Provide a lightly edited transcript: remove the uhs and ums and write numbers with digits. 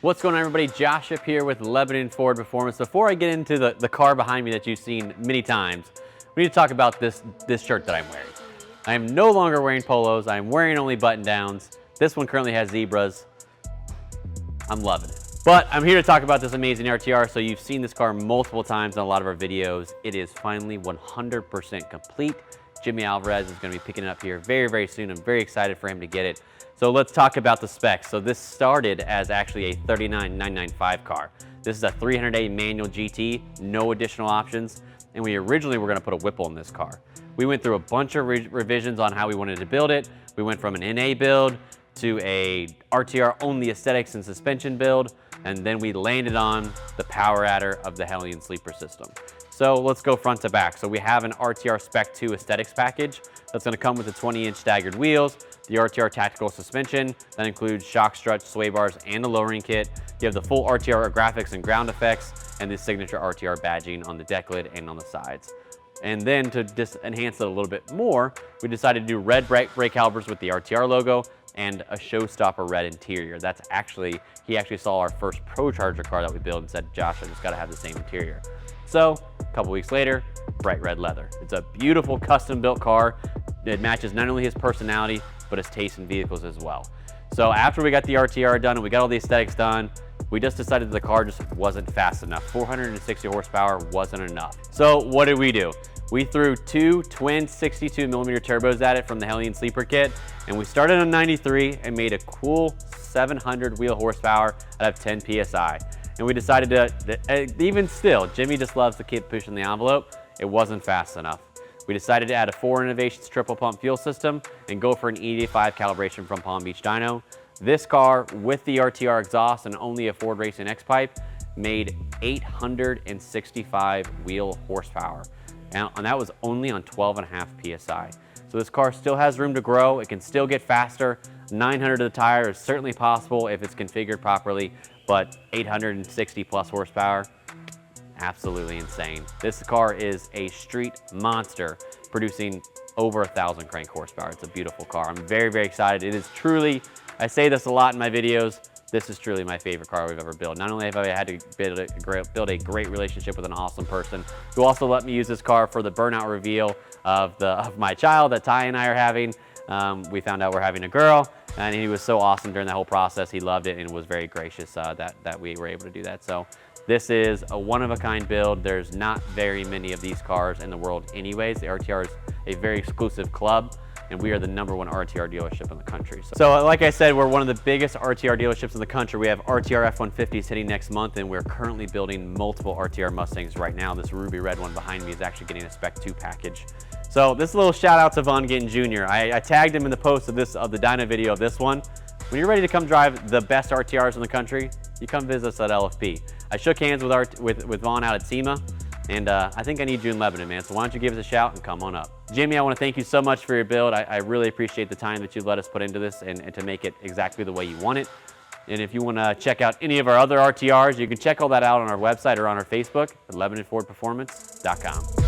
What's going on, everybody? Josh up here with Lebanon Ford Performance. Before I get into the car behind me that you've seen many times, we need to talk about this shirt that I'm wearing. I am no longer wearing polos. I am wearing only button downs. This one currently has zebras. I'm loving it. But I'm here to talk about this amazing RTR. So you've seen this car multiple times in a lot of our videos. It is finally 100% complete. Jimmy Alvarez is going to be picking it up here very, very soon. I'm very excited for him to get it. So let's talk about the specs. So this started as actually a 39995 car. This is a 300A manual GT, no additional options. And we originally were going to put a Whipple in this car. We went through a bunch of revisions on how we wanted to build it. We went from an NA build to a RTR only aesthetics and suspension build. And then we landed on the power adder of the Hellion Sleeper system. So let's go front to back. So we have an RTR Spec 2 aesthetics package that's going to come with the 20-inch staggered wheels, the RTR tactical suspension that includes shock struts, sway bars, and a lowering kit. You have the full RTR graphics and ground effects, and the signature RTR badging on the deck lid and on the sides. And then to just enhance it a little bit more, we decided to do red brake calipers with the RTR logo and a showstopper red interior. That's actually, he actually saw our first Pro Charger car that we built and said, Josh, I just gotta have the same interior. So a couple weeks later, bright red leather. It's a beautiful custom built car. It matches not only his personality, but his taste in vehicles as well. So after we got the RTR done and we got all the aesthetics done, we just decided the car just wasn't fast enough. 460 horsepower wasn't enough. So what did we do? We threw two twin 62mm turbos at it from the Hellion Sleeper kit, and we started on 93 and made a cool 700 wheel horsepower out of 10 PSI. And we decided to, even still, Jimmy just loves to keep pushing the envelope. It wasn't fast enough. We decided to add a 4 Innovations triple pump fuel system and go for an E85 calibration from Palm Beach Dyno. This car, with the RTR exhaust and only a Ford Racing X-Pipe, made 865 wheel horsepower. And that was only on 12.5 PSI. So this car still has room to grow. It can still get faster. 900 to the tire is certainly possible if it's configured properly, but 860 plus horsepower, absolutely insane. This car is a street monster, producing over 1,000 crank horsepower. It's a beautiful car. I'm very, very excited. It is truly, I say this a lot in my videos, this is truly my favorite car we've ever built. Not only have I had to build a great relationship with an awesome person who also let me use this car for the burnout reveal of my child that Ty and I are having. We found out we're having a girl, and he was so awesome during that whole process. He loved it and was very gracious that we were able to do that. So this is a one-of-a-kind build. There's not very many of these cars in the world anyways. The RTR is a very exclusive club, and we are the #1 RTR dealership in the country. So like I said, we're one of the biggest RTR dealerships in the country. We have RTR F-150s hitting next month, and we're currently building multiple RTR Mustangs right now. This ruby red one behind me is actually getting a Spec 2 package. So this little shout out to Von Gittin Jr. I tagged him in the post of the dyno video of this one. When you're ready to come drive the best RTRs in the country, you come visit us at LFP. I shook hands with Vaughn out at SEMA, and I think I need you in Lebanon, man. So why don't you give us a shout and come on up. Jimmy, I want to thank you so much for your build. I really appreciate the time that you've let us put into this and to make it exactly the way you want it. And if you want to check out any of our other RTRs, you can check all that out on our website or on our Facebook at LebanonFordPerformance.com.